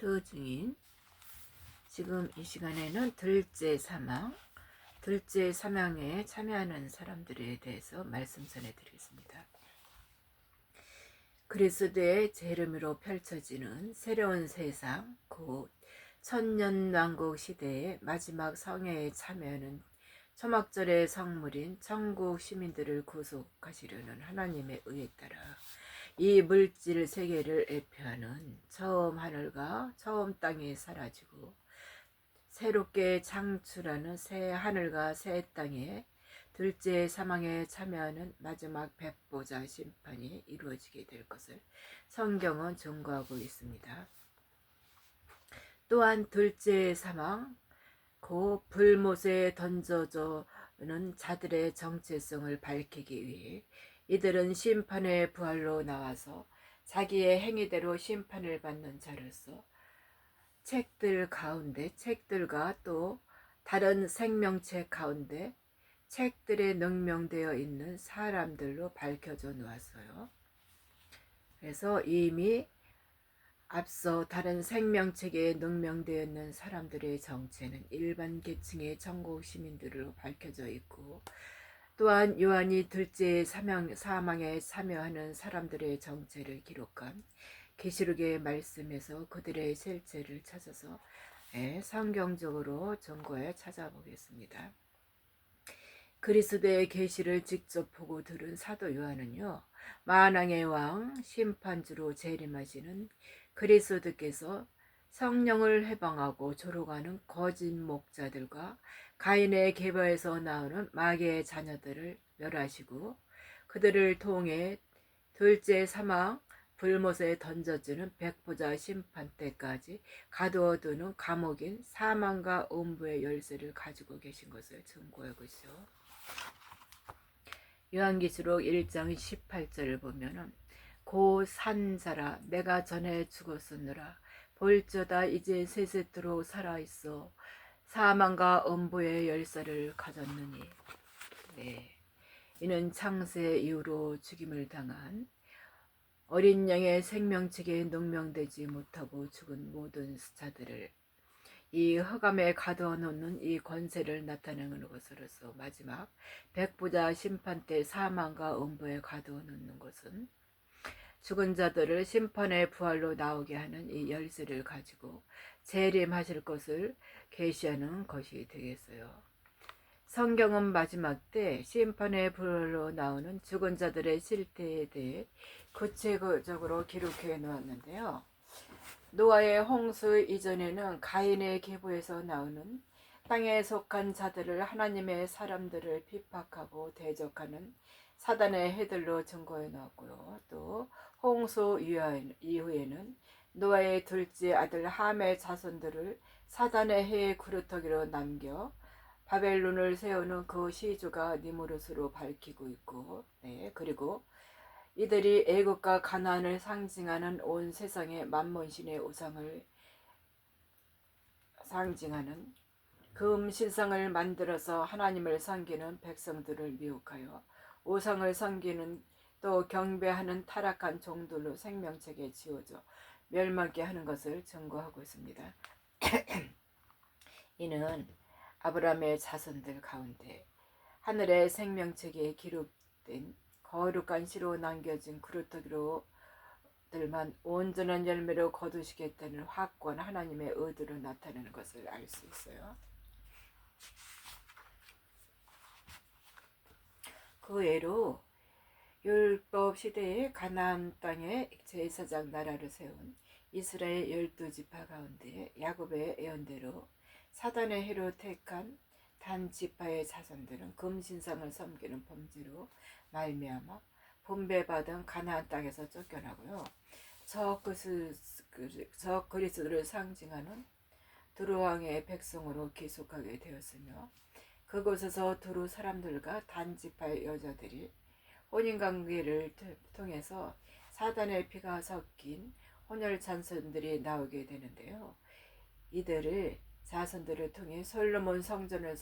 도중인 지금 이 시간에는 둘째 사망에 참여하는 사람들에 대해서 말씀 전해드리겠습니다. 그리스도의 재림으로 펼쳐지는 새로운 세상, 곧 천년왕국 시대의 마지막 성회에 참여하는 초막절의 성물인 천국 시민들을 구속하시려는 하나님의 의에 따라 이 물질 세계를 예표하는 처음 하늘과 처음 땅이 사라지고 새롭게 창출하는 새 하늘과 새 땅에 둘째 사망에 참여하는 마지막 백보자 심판이 이루어지게 될 것을 성경은 증거하고 있습니다. 또한 둘째 사망, 그 불못에 던져져는 자들의 정체성을 밝히기 위해 이들은 심판의 부활로 나와서 자기의 행위대로 심판을 받는 자로서 책들과 또 다른 생명체 가운데 책들에 능명되어 있는 사람들로 밝혀져 놓았어요. 그래서 이미 앞서 다른 생명책에 능명되어 있는 사람들의 정체는 일반 계층의 천국 시민들로 밝혀져 있고, 또한 요한이 둘째 사망에 참여하는 사람들의 정체를 기록한 계시록의 말씀에서 그들의 실체를 찾아서 성경적으로 증거해 찾아보겠습니다. 그리스도의 계시를 직접 보고 들은 사도 요한은요, 만왕의 왕 심판주로 재림하시는 그리스도께서 성령을 해방하고 조롱하는 거짓 목자들과 가인의 계보에서 나오는 마귀의 자녀들을 멸하시고 그들을 통해 둘째 사망 불못에 던져주는 백보자 심판 때까지 가두어두는 감옥인 사망과 음부의 열쇠를 가지고 계신 것을 증거하고 있어. 요한계시록 1장 18절을 보면은 고 산자라 내가 전에 죽었으느라 볼저다 이제 세세토록 살아있어 사망과 음부의 열쇠를 가졌느니. 네. 이는 창세 이후로 죽임을 당한 어린 양의 생명책에 능명되지 못하고 죽은 모든 자들을 이 흑암에 가두어 놓는 이 권세를 나타내는 것으로서 마지막 백보자 심판 때 사망과 음부에 가두어 놓는 것은 죽은 자들을 심판의 부활로 나오게 하는 이 열쇠를 가지고 재림하실 것을 계시하는 것이 되겠어요. 성경은 마지막 때 심판의 부활로 나오는 죽은 자들의 실태에 대해 구체적으로 기록해 놓았는데요. 노아의 홍수 이전에는 가인의 계보에서 나오는 땅에 속한 자들을 하나님의 사람들을 핍박하고 대적하는 사단의 해들로 증거해 놓았고요. 또 홍수 이후에는 노아의 둘째 아들 함의 자손들을 사단의 해의 구루터기로 남겨 바벨론을 세우는 그 시주가 니무롯으로 밝히고 있고, 그리고 이들이 애국과 가나안을 상징하는 온 세상의 만몬신의 우상을 상징하는 금 신상을 만들어서 하나님을 섬기는 백성들을 미혹하여 우상을 섬기는 또 경배하는 타락한 종들로 생명책에 지워져 멸망케 하는 것을 증거하고 있습니다. 이는 아브라함의 자손들 가운데 하늘의 생명책에 기록된 거룩한 시로 남겨진 그루터기로들만 온전한 열매로 거두시겠다는 확고한 하나님의 의도로 나타내는 것을 알 수 있어요. 그 외로 율법 시대에 가나안 땅에 제사장 나라를 세운 이스라엘 12지파 가운데 야곱의 예언대로 사단의 해로 택한 단 지파의 자손들은 금신상을 섬기는 범죄로 말미암아 분배받은 가나안 땅에서 쫓겨나고요. 저 그리스도를 상징하는 두루왕의 백성으로 기속하게 되었으며 그곳에서 두루 사람들과 단 지파의 여자들이 혼인관계를 통해서 사단의 피가 섞인 혼혈 자손들이 나오게 되는데요. 이들을 자손들을 통해 솔로몬 성전을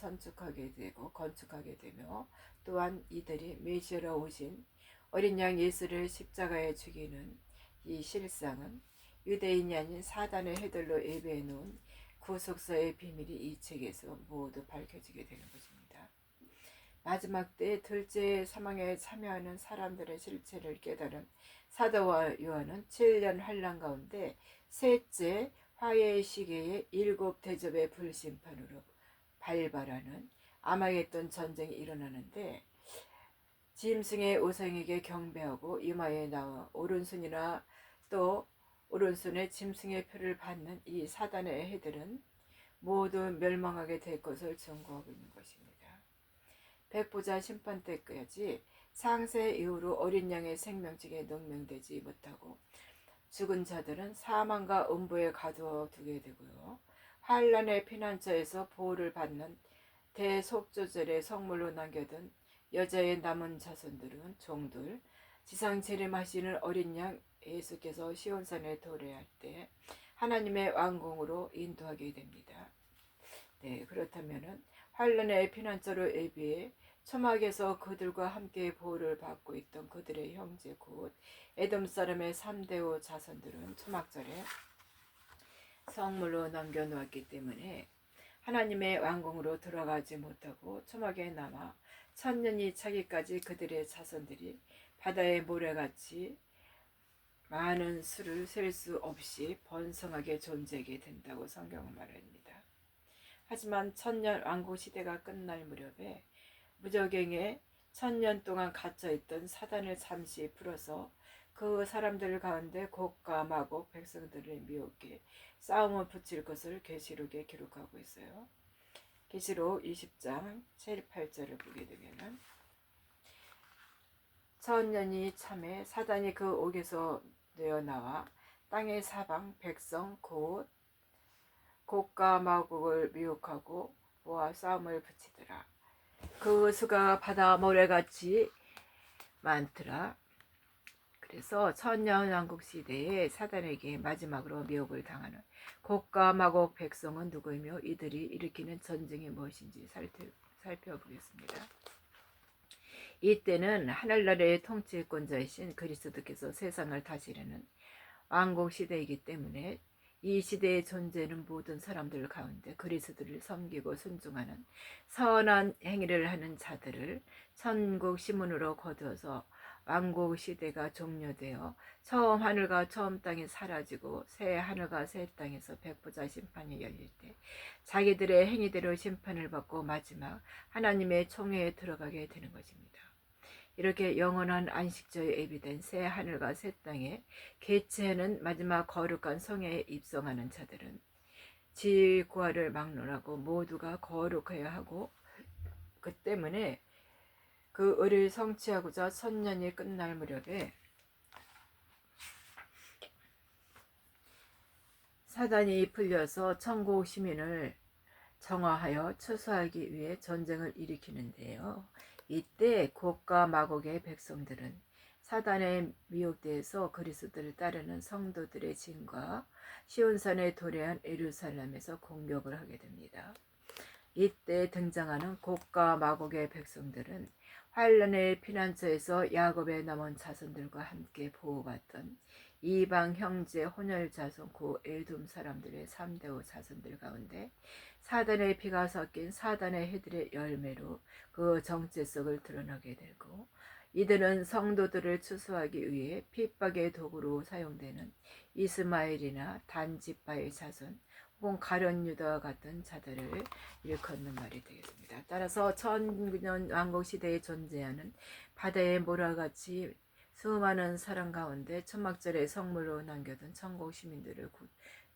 건축하게 되며 또한 이들이 메시아로 오신 어린 양 예수를 십자가에 죽이는 이 실상은 유대인이 아닌 사단의 해들로 예배해 놓은 구속사의 비밀이 이 책에서 모두 밝혀지게 되는 것입니다. 마지막 때 둘째 사망에 참여하는 사람들의 실체를 깨달은 사도와 요한은 7년 환란 가운데 셋째 화해의 시계에 7대접의 불심판으로 발발하는 아마겟돈 전쟁이 일어나는데 짐승의 우상에게 경배하고 이마에 나와 오른손이나 또 오른손에 짐승의 표를 받는 이 사단의 해들은 모두 멸망하게 될 것을 증거하고 있는 것입니다. 백보자 심판 때까지 상세 이후로 어린 양의 생명책에 농명되지 못하고 죽은 자들은 사망과 음부에 가두어두게 되고요. 환란의 피난처에서 보호를 받는 대속조절의 성물로 남겨둔 여자의 남은 자손들은 종들 지상 재림하시는 어린 양 예수께서 시온산에 도래할 때 하나님의 왕궁으로 인도하게 됩니다. 네, 그렇다면은 환란의 피난처로 예비해 초막에서 그들과 함께 보호를 받고 있던 그들의 형제 곧 에돔 사람의 3대호 자손들은 초막절에 성물로 남겨놓았기 때문에 하나님의 왕궁으로 들어가지 못하고 초막에 남아 천년이 차기까지 그들의 자손들이 바다의 모래같이 많은 수를 셀 수 없이 번성하게 존재하게 된다고 성경은 말합니다. 하지만 천년 왕국 시대가 끝날 무렵에 무적행에 1000년 동안 갇혀있던 사단을 잠시 풀어서 그 사람들 가운데 곡과 마곡 백성들을 미혹해 싸움을 붙일 것을 계시록에 기록하고 있어요. 계시록 20장 7, 8절을 보게 되면은 1000년이 참에 사단이 그 옥에서 내어나와 땅의 사방 백성 곧 곡과 마곡을 미혹하고 모아 싸움을 붙이더라. 그 수가 바다 모래같이 많더라. 그래서 천년왕국 시대에 사단에게 마지막으로 미혹을 당하는 곡과 마곡 백성은 누구이며 이들이 일으키는 전쟁이 무엇인지 살펴보겠습니다. 이때는 하늘나라의 통치권자이신 그리스도께서 세상을 다스리는 왕국 시대이기 때문에 이 시대의 존재는 모든 사람들 가운데 그리스도를 섬기고 순종하는 선한 행위를 하는 자들을 천국 시문으로 거두어서 왕국 시대가 종료되어 처음 하늘과 처음 땅이 사라지고 새 하늘과 새 땅에서 백보자 심판이 열릴 때 자기들의 행위대로 심판을 받고 마지막 하나님의 총회에 들어가게 되는 것입니다. 이렇게 영원한 안식처에 예비된 새 하늘과 새 땅에 개최하는 마지막 거룩한 성회에 입성하는 자들은 지구화를 막론하고 모두가 거룩해야 하고 그 때문에 그 의를 성취하고자 1000년이 끝날 무렵에 사단이 풀려서 천국 시민을 정화하여 추수하기 위해 전쟁을 일으키는데요. 이때 곡과 마곡의 백성들은 사단의 미혹대에서 그리스도를 따르는 성도들의 진과 시온산에 도래한 예루살렘에서 공격을 하게 됩니다. 이때 등장하는 곡과 마곡의 백성들은 환란의 피난처에서 야곱의 남은 자손들과 함께 보호받던 이방 형제 혼혈 자손 고 에돔 사람들의 3대호 자손들 가운데 사단의 피가 섞인 사단의 해들의 열매로 그 정체성을 드러나게 되고 이들은 성도들을 추수하기 위해 핍박의 도구로 사용되는 이스마엘이나 단지파의 자손 혹은 가룟 유다와 같은 자들을 일컫는 말이 되겠습니다. 따라서 1000년 왕국 시대에 존재하는 바다의 모래같이 수많은 사람 가운데 천막절의 성물로 남겨둔 천국 시민들을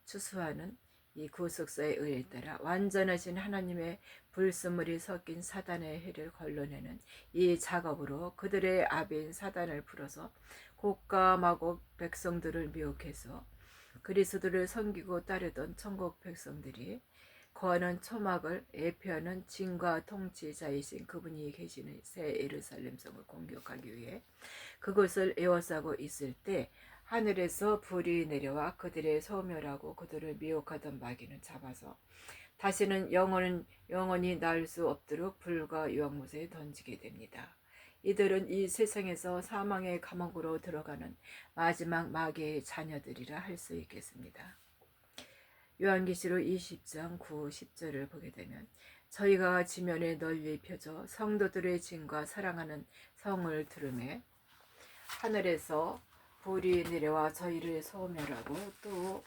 추수하는 이 구속사의 의에 따라 완전하신 하나님의 불순물이 섞인 사단의 해를 걸러내는 이 작업으로 그들의 아비인 사단을 풀어서 곡과 마곡 백성들을 미혹해서 그리스도를 섬기고 따르던 천국 백성들이 거하는 초막을 예표하는 진과 통치자이신 그분이 계시는 새 예루살렘 성을 공격하기 위해 그것을 에워싸고 있을 때 하늘에서 불이 내려와 그들의 소멸하고 그들을 미혹하던 마귀는 잡아서 다시는 영원히 나을 수 없도록 불과 유황못에 던지게 됩니다. 이들은 이 세상에서 사망의 감옥으로 들어가는 마지막 마귀의 자녀들이라 할 수 있겠습니다. 요한계시록 20장 9, 10절을 보게 되면 저희가 지면에 널리 펴져 성도들의 증과 사랑하는 성을 들으매 하늘에서 불이 내려와 저희를 소멸하고 또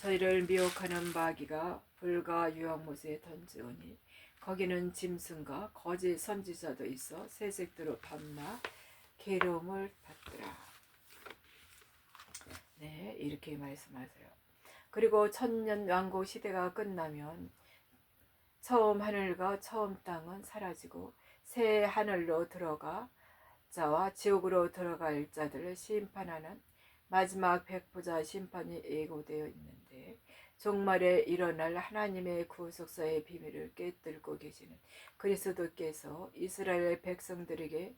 저희를 미혹하는 마귀가 불과 유황못에 던지오니 거기는 짐승과 거짓 선지자도 있어 새색도로 밤낮 괴로움을 받더라. 네, 이렇게 말씀하세요. 그리고 천년 왕국 시대가 끝나면 처음 하늘과 처음 땅은 사라지고 새 하늘로 들어가 자와 지옥으로 들어갈 자들을 심판하는 마지막 백보자 심판이 예고되어 있는데 종말에 일어날 하나님의 구속사의 비밀을 깨뜨리고 계시는 그리스도께서 이스라엘 백성들에게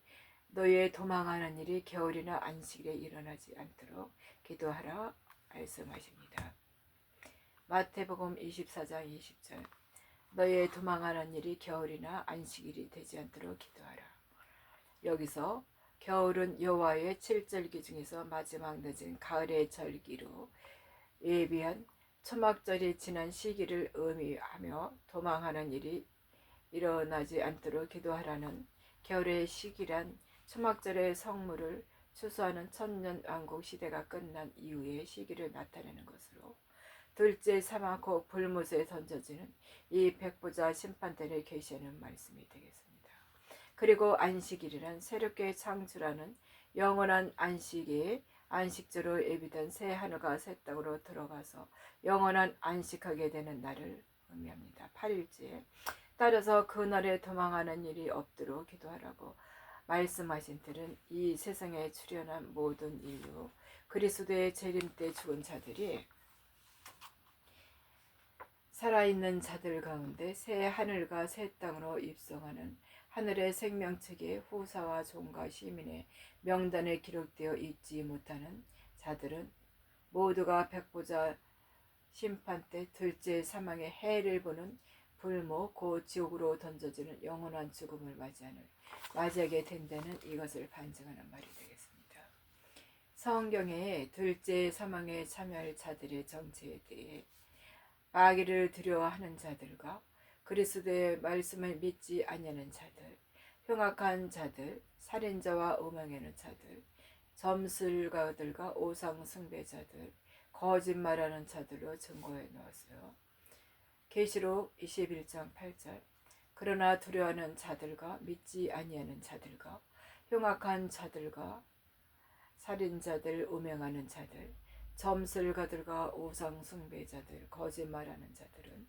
너희의 도망하는 일이 겨울이나 안식일에 일어나지 않도록 기도하라 말씀하십니다. 마태복음 24장 20절 너희의 도망하는 일이 겨울이나 안식일이 되지 않도록 기도하라. 여기서 겨울은 여호와의 7절기 중에서 마지막 늦은 가을의 절기로 예비한 초막절이 지난 시기를 의미하며 도망하는 일이 일어나지 않도록 기도하라는 겨울의 시기란 초막절의 성물을 추수하는 천년 왕국 시대가 끝난 이후의 시기를 나타내는 것으로 둘째 사막 곧 불못에 던져지는 이 백보자 심판대를 계시하는 말씀이 되겠습니다. 그리고 안식일이란 새롭게 창출하는 영원한 안식의 안식주로 예비된 새 하늘과 새 땅으로 들어가서 영원한 안식하게 되는 날을 의미합니다. 8일째 따라서 그날에 도망하는 일이 없도록 기도하라고 말씀하신 들은 이 세상에 출현한 모든 인류 그리스도의 재림 때 죽은 자들이 살아있는 자들 가운데 새 하늘과 새 땅으로 입성하는 하늘의 생명책에 후사와 종과 시민의 명단에 기록되어 있지 못하는 자들은 모두가 백보자 심판 때 둘째 사망의 해를 보는 불모 곧 지옥으로 던져지는 영원한 죽음을 맞이하게 된다는 이것을 반증하는 말이 되겠습니다. 성경의 둘째 사망에 참여할 자들의 정체에 대해 마귀를 두려워하는 자들과 그리스도의 말씀을 믿지 아니하는 자들, 흉악한 자들, 살인자와 음행하는 자들, 점술가들과 오상 숭배자들, 거짓말하는 자들로 증거해 놓았어요. 계시록 21장 8절 그러나 두려워하는 자들과 믿지 아니하는 자들과 흉악한 자들과 살인자들, 음행하는 자들, 점술가들과 오상 숭배자들, 거짓말하는 자들은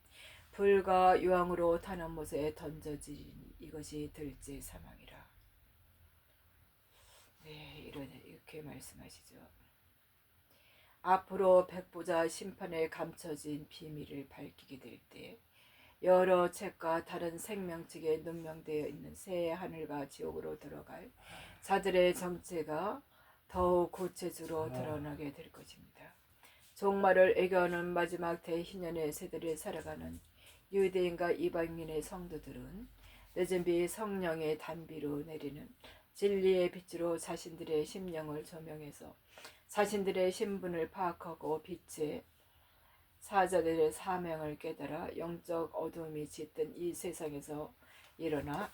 불과 유황으로 타는 못에 던져지니 이것이 둘째 사망이라. 네, 이렇게 말씀하시죠. 앞으로 백보자 심판에 감춰진 비밀을 밝히게 될 때 여러 책과 다른 생명책에 능명되어 있는 새 하늘과 지옥으로 들어갈 자들의 정체가 더욱 구체적으로 드러나게 될 것입니다. 종말을 애교하는 마지막 대희년의 세대를 살아가는 유대인과 이방인의 성도들은 늦은 비 성령의 단비로 내리는 진리의 빛으로 자신들의 심령을 조명해서 자신들의 신분을 파악하고 빛의 사자들의 사명을 깨달아 영적 어둠이 짙은 이 세상에서 일어나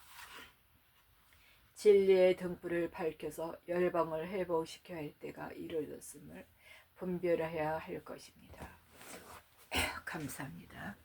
진리의 등불을 밝혀서 열방을 회복시켜야 할 때가 이르렀음을 분별해야 할 것입니다. 감사합니다.